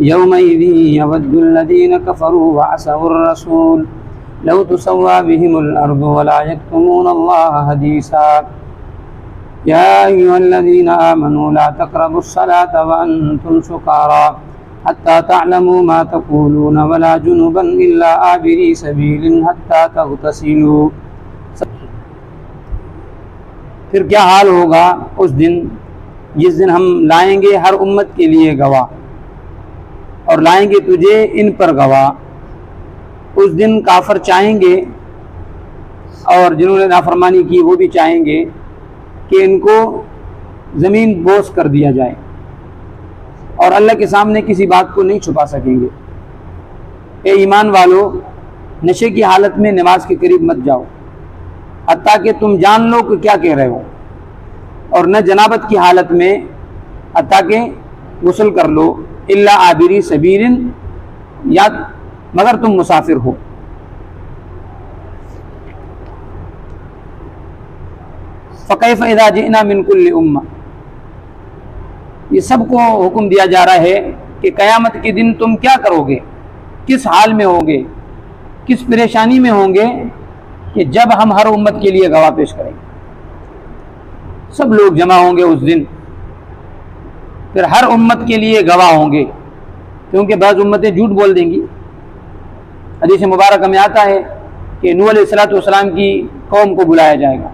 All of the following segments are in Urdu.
يومئذ يود الذين كفروا وعصوا الرسول لو تسوى بهم الأرض ولا يكتمون الله حديثا يا أيها الذين آمنوا لا تقربوا الصلاة وأنتم سكارى حتى تعلموا ما تقولون ولا جنبا إلا عابري سبيل حتى تغتسلوا. پھر کیا حال ہوگا اس دن جس دن ہم لائیں گے ہر امت کے لیے گواہ اور لائیں گے تجھے ان پر گواہ. اس دن کافر چاہیں گے اور جنہوں نے نافرمانی کی وہ بھی چاہیں گے کہ ان کو زمین بوس کر دیا جائے اور اللہ کے سامنے کسی بات کو نہیں چھپا سکیں گے. اے ایمان والو، نشے کی حالت میں نماز کے قریب مت جاؤ حتیٰ کہ تم جان لو کہ کیا کہہ رہے ہو، اور نہ جنابت کی حالت میں حتیٰ کہ غسل کر لو، الا عابری سبیل، یا مگر تم مسافر ہو. فکیف اذا جئنا من کل امہ، یہ سب کو حکم دیا جا رہا ہے کہ قیامت کے دن تم کیا کرو گے، کس حال میں ہوگے، کس پریشانی میں ہوں گے کہ جب ہم ہر امت کے لیے گواہ پیش کریں گے. سب لوگ جمع ہوں گے اس دن، پھر ہر امت کے لیے گواہ ہوں گے، کیونکہ بعض امتیں جھوٹ بول دیں گی. حدیث مبارکہ میں آتا ہے کہ نوح علیہ السلام کی قوم کو بلایا جائے گا.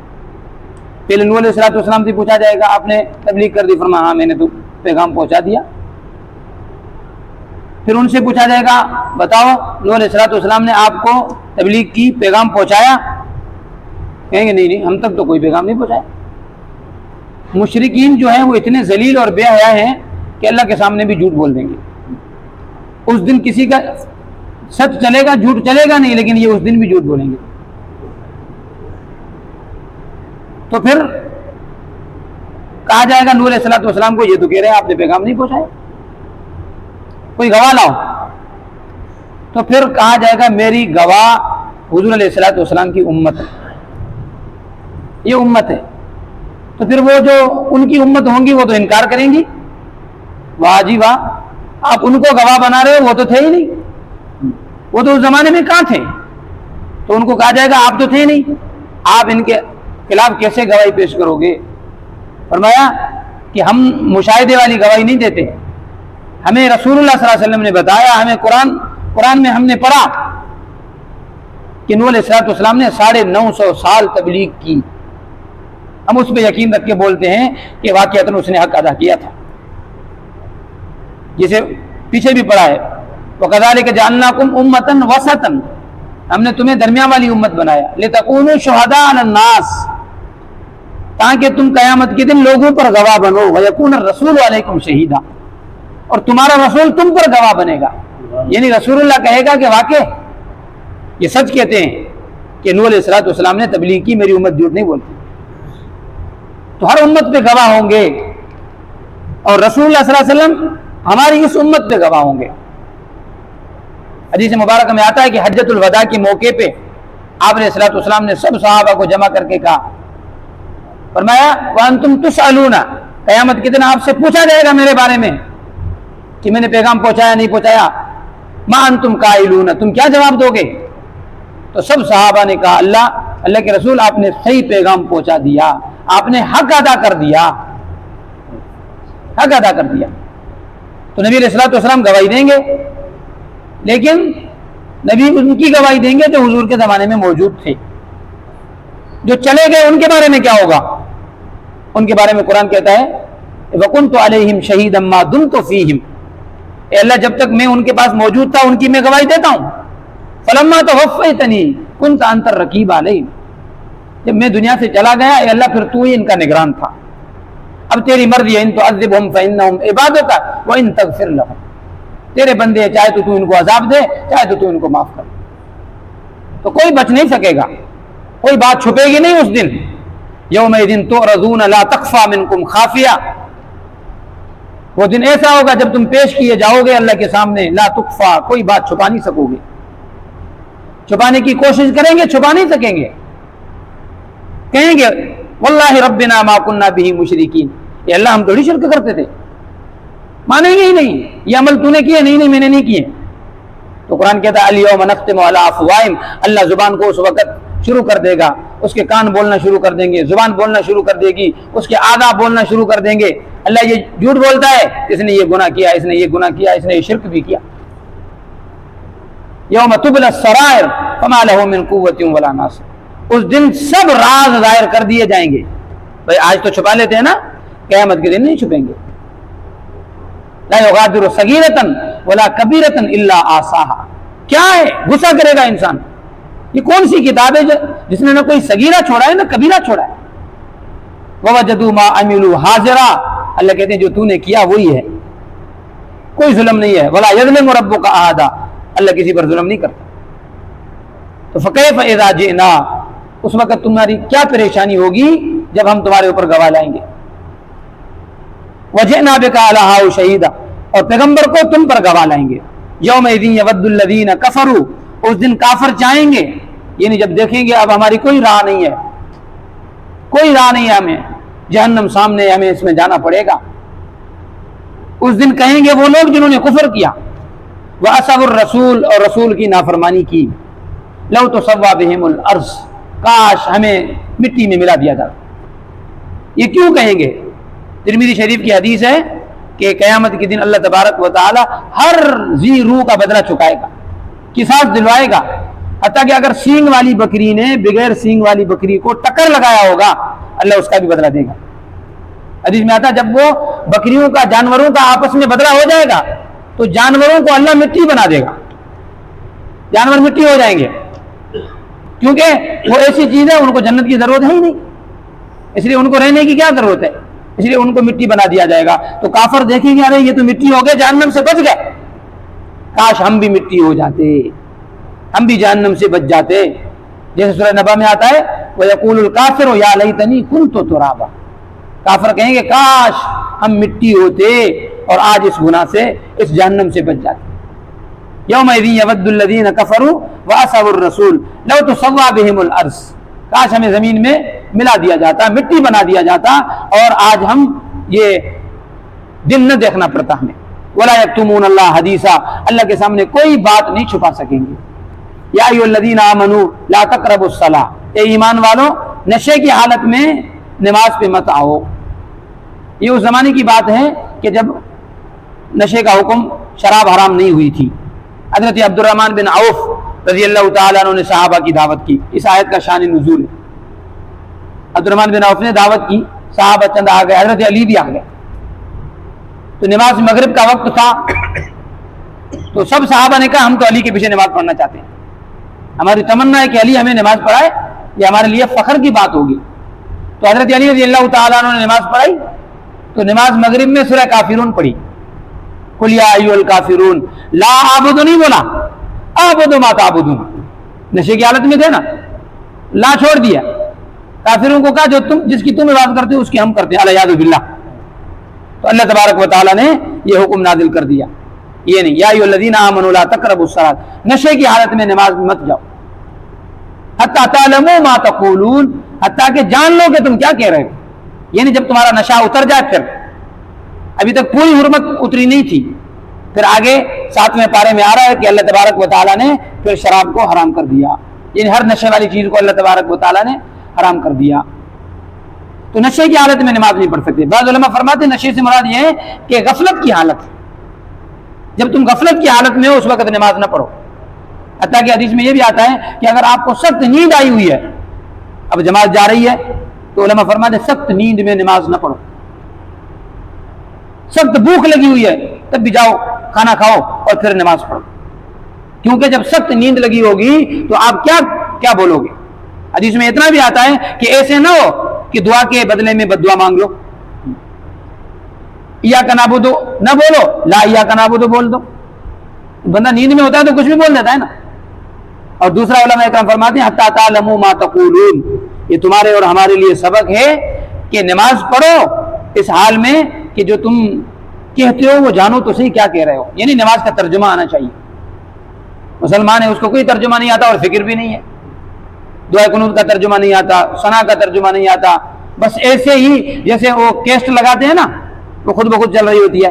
پہلے نوح علیہ السلام سے پوچھا جائے گا آپ نے تبلیغ کر دی؟ فرمایا ہاں میں نے تو پیغام پہنچا دیا. پھر ان سے پوچھا جائے گا بتاؤ نوح علیہ السلام نے آپ کو تبلیغ کی، پیغام پہنچایا؟ کہیں گے نہیں ہم تک تو کوئی پیغام نہیں پہنچایا. مشرکین جو ہیں وہ اتنے ذلیل اور بے حیا ہیں کہ اللہ کے سامنے بھی جھوٹ بول دیں گے. اس دن کسی کا سچ چلے گا، جھوٹ چلے گا نہیں، لیکن یہ اس دن بھی جھوٹ بولیں گے. تو پھر کہا جائے گا نوح علیہ السلام کو یہ تو کہہ رہے ہیں آپ نے پیغام نہیں پہنچایا، کوئی گواہ لاؤ. تو پھر کہا جائے گا میری گواہ حضور علیہ السلام کی امت ہے، یہ امت ہے. تو پھر وہ جو ان کی امت ہوں گی وہ تو انکار کریں گی، واہ جی واہ آپ ان کو گواہ بنا رہے ہو، وہ تو تھے ہی نہیں، وہ تو اس زمانے میں کہاں تھے. تو ان کو کہا جائے گا آپ تو تھے نہیں، آپ ان کے خلاف کیسے گواہی پیش کرو گے؟ فرمایا کہ ہم مشاہدے والی گواہی نہیں دیتے، ہمیں رسول اللہ صلی اللہ علیہ وسلم نے بتایا، ہمیں قرآن میں ہم نے پڑھا کہ نوح علیہ السلام نے 950 سال تبلیغ کی. ہم اس پہ یقین رکھ کے بولتے ہیں کہ واقعتاً اس نے حق ادا کیا تھا، جسے پیچھے بھی پڑھا ہے وَكَذَلِكَ جَعَلْنَاكُمْ أُمَّةً وَسَطًا، ہم نے تمہیں درمیان والی امت بنایا، لِتَكُونُوا شُهَدَاءَ عَلَى النَّاسِ، تاکہ تم قیامت کے دن لوگوں پر گواہ بنو، وَيَكُونَ الرَّسُولُ عَلَيْكُمْ شَهِيدًا، اور تمہارا رسول تم پر گواہ بنے گا. یعنی رسول اللہ کہے گا کہ واقع یہ سچ کہتے ہیں کہ نوح علیہ السلام نے تبلیغ کی، میری امت جھوٹ نہیں بولتی. تو ہر امت پہ گواہ ہوں گے، اور رسول اللہ صلی اللہ علیہ وسلم ہماری اس امت پہ گواہ ہوں گے. حدیث مبارکہ میں آتا ہے کہ حجۃ الوداع کے موقع پہ آپ علیہ السلام نے سب صحابہ کو جمع کر کے کہا، فرمایا وَأَنْتُمْ تُسْأَلُونَ، قیامت کے دن آپ سے پوچھا جائے گا میرے بارے میں کہ میں نے پیغام پہنچایا نہیں پہنچایا، مَا أَنْتُمْ قَائِلُونَ، تم کیا جواب دو گے؟ تو سب صحابہ نے کہا اللہ کے رسول آپ نے صحیح پیغام پہنچا دیا، آپ نے حق ادا کر دیا، حق ادا کر دیا. تو نبی علیہ السلام گواہی دیں گے، لیکن نبی ان کی گواہی دیں گے جو حضور کے زمانے میں موجود تھے. جو چلے گئے ان کے بارے میں کیا ہوگا؟ ان کے بارے میں قرآن کہتا ہے وَكُنْتُ عَلَيْهِمْ شَهِيدًا مَا دُمْتُ فِيهِمْ، اے اللہ جب تک میں ان کے پاس موجود تھا ان کی میں گواہی دیتا ہوں. فَلَمَّا تَوَفَّيْتَنِي كُنْتَ أَنْتَ الرَّقِيبَ عَلَيْهِمْ، جب میں دنیا سے چلا گیا اے اللہ پھر تو ہی ان کا نگران تھا. اب تیری مرضی ہے، ان تعذبهم فإنهم عبادك وإن تغفر لهم، تیرے بندے ہیں، چاہے تو ان کو عذاب دے چاہے تو ان کو معاف کر. تو کوئی بچ نہیں سکے گا، کوئی بات چھپے گی نہیں اس دن. یومئذ تعرضون لا تخفى منکم خافیہ، وہ دن ایسا ہوگا جب تم پیش کیے جاؤ گے اللہ کے سامنے، لا تخفى، کوئی بات چھپا نہیں سکو گے. چھپانے کی کوشش کریں گے چھپا نہیں سکیں گے، کہیں گے واللہ ربنا ما كنا به مشرکین، یہ اللہ ہم تھوڑی شرک کرتے تھے، مانیں گے ہی نہیں، یہ عمل تو نے کیا، نہیں نہیں میں نے نہیں کیے. تو قرآن کہتا ہے الیوم نختم علی افواہہم، اللہ زبان کو اس وقت شروع کر دے گا، اس کے کان بولنا شروع کر دیں گے، زبان بولنا شروع کر دے گی، اس کے اعضاء بولنا شروع کر دیں گے. اللہ یہ جھوٹ بولتا ہے، اس نے یہ گناہ کیا، اس نے یہ گناہ کیا، اس نے یہ شرک بھی کیا. یوم تبلی السرائر فما لہ من قوۃ ولا ناصر، اس دن سب راز ظاہر کر دیے جائیں گے. بھائی آج تو چھپا لیتے ہیں نا، قیامت کے دن نہیں چھپیں گے. لا یغادر صغیرۃ ولا کبیرۃ الا احصاها، کیا ہے غصہ کرے گا انسان، یہ کون سی کتاب ہے جس نے نہ کوئی صغیرہ چھوڑا ہے نہ کبیرہ چھوڑا ہے. ووجدوا ما عملوا حاضرا، اللہ کہتے ہیں جو تو نے کیا وہی ہے، کوئی ظلم نہیں ہے. ولا یظلم ربک احدا، اللہ کسی پر ظلم نہیں کرتا. تو فکیف اذا جئنا، اس وقت تمہاری کیا پریشانی ہوگی جب ہم تمہارے اوپر گواہ لائیں گے. وجئنا بک علی ہؤلاء شہیدا، اور پیغمبر کو تم پر گواہ لائیں گے. یومئذ یود الذین کفروا، اس دن کافر چاہیں گے، یعنی جب دیکھیں گے اب ہماری کوئی راہ نہیں ہے، کوئی راہ نہیں ہے، ہمیں جہنم سامنے، ہمیں اس میں جانا پڑے گا. اس دن کہیں گے وہ لوگ جنہوں نے کفر کیا، وَأَصَوُا الرَّسُولَ، اور رسول کی نافرمانی کی، لَوْ تُسَوَّىٰ بِهِمُ الْأَرْضُ، کاش ہمیں مٹی میں ملا دیا جائے. یہ کیوں کہیں گے؟ ترمذی شریف کی حدیث ہے کہ قیامت کے دن اللہ تبارک و تعالی ہر ذی روح کا بدلہ چکائے گا، قصاص دلوائے گا. حتیٰ کہ اگر سینگ والی بکری نے بغیر سینگ والی بکری کو ٹکر لگایا ہوگا، اللہ اس کا بھی بدلہ دے گا. حدیث میں آتا جب وہ بکریوں کا، جانوروں کا آپس میں بدلہ ہو جائے گا تو جانوروں کو اللہ مٹی بنا دے گا، جانور مٹی ہو جائیں گے، کیونکہ وہ ایسی چیز ہے ان کو جنت کی ضرورت ہے ہی نہیں، اس لیے ان کو رہنے کی کیا ضرورت ہے، اس لیے ان کو مٹی بنا دیا جائے گا. تو کافر دیکھیں گے ارے یہ تو مٹی ہو گئے، جہنم سے بچ گئے، کاش ہم بھی مٹی ہو جاتے، ہم بھی جہنم سے بچ جاتے. جیسے سورہ نبا میں آتا ہے وَيَقُولُ الْكَافِرُ يَا لَيْتَنِي كُنتُ تُرَابًا، کافر کہیں گے کاش ہم مٹی ہوتے اور آج اس گناہ سے، اس جہنم سے بچ جاتے. یومئذ یود الذین کفروا وعصوا الرسول لو تسویٰ بہم الارض، کاش ہمیں زمین میں ملا دیا جاتا، مٹی بنا دیا جاتا اور آج ہم یہ دن نہ دیکھنا پڑتا ہمیں. ولا یکتمون اللہ حدیثا، اللہ کے سامنے کوئی بات نہیں چھپا سکیں گے. یا ایھا الذین آمنوا لا تقربوا الصلاۃ، اے ایمان والو نشے کی حالت میں نماز پہ مت آؤ. یہ اس زمانے کی بات ہے کہ جب نشے کا حکم، شراب حرام نہیں ہوئی تھی. حضرت عبد الرحمن بن عوف رضی اللہ تعالیٰ عنہ نے صحابہ کی دعوت کی، اس آیت کا شان نزول ہے. عبد الرحمن بن عوف نے دعوت کی، صحابہ چند آ گئے، حضرت علی بھی آ گئے. تو نماز مغرب کا وقت تھا، تو سب صحابہ نے کہا ہم تو علی کے پیچھے نماز پڑھنا چاہتے ہیں، ہماری تمنا ہے کہ علی ہمیں نماز پڑھائے، یہ ہمارے لیے فخر کی بات ہوگی. تو حضرت علی رضی اللہ تعالیٰ عنہ نے نماز پڑھائی. تو نماز مغرب میں سورہ کافرون پڑھی، قل یا ایھا الکافرون لا اعبد، نہیں بولا اعبد ما تعبدون، نشے کی حالت میں تھے نا، لا چھوڑ دیا. کافروں کو کہا جو جس کی تم عبادت کرتے ہو اس کی ہم کرتے ہیں، الیاذ باللہ. تو اللہ تبارک و تعالیٰ نے یہ حکم نازل کر دیا، یہ نہیں یا ایھا الذین آمنوا لا تقربوا الصلاۃ، نشے کی حالت میں نماز میں مت جاؤ. حتی تعلموا ما تقولون، حتیٰ کہ جان لو کہ تم کیا کہہ رہے ہو. یعنی جب تمہارا نشہ اتر جائے، پھر ابھی تک پوری حرمت اتری نہیں تھی، پھر آگے 7ویں پارے میں آ رہا ہے کہ اللہ تبارک و تعالیٰ نے پھر شراب کو حرام کر دیا، یعنی ہر نشے والی چیز کو اللہ تبارک و تعالیٰ نے حرام کر دیا. تو نشے کی حالت میں نماز نہیں پڑھ سکتے. بعض علماء فرماتے ہیں نشے سے مراد یہ ہے کہ غفلت کی حالت، جب تم غفلت کی حالت میں ہو اس وقت نماز نہ پڑھو. حتیٰ کہ حدیث میں یہ بھی آتا ہے کہ اگر آپ کو سخت نیند آئی ہوئی ہے، اب جماعت جا رہی ہے، تو علماء فرماتے ہیں سخت نیند میں نماز نہ پڑھو. سخت بھوک لگی ہوئی ہے تب بھی جاؤ کھانا کھاؤ اور پھر نماز پڑھو، کیونکہ جب سخت نیند لگی ہوگی تو آپ کیا بولو گے. حدیث میں اتنا بھی آتا ہے کہ ایسے نہ ہو کہ دعا کے بدلے میں بد دعا مانگ لو. ایاک نعبد نہ بولو، لا ایاک نعبد بول دو. بندہ نیند میں ہوتا ہے تو کچھ بھی بول دیتا ہے نا. اور دوسرا علماء اکرام فرماتے ہیں حتی تعلموا ما تقولون، یہ تمہارے اور ہمارے لیے سبق ہے کہ نماز پڑھو اس حال میں کہ جو تم کہتے ہو وہ جانو تو صحیح کیا کہہ رہے ہو. یعنی نماز کا ترجمہ آنا چاہیے. مسلمان ہے اس کو کوئی ترجمہ نہیں آتا اور فکر بھی نہیں ہے، دعا قنوت کا ترجمہ نہیں آتا، ثنا کا ترجمہ نہیں آتا، بس ایسے ہی جیسے وہ کیسٹ لگاتے ہیں نا، وہ خود بخود چل رہی ہوتی ہے.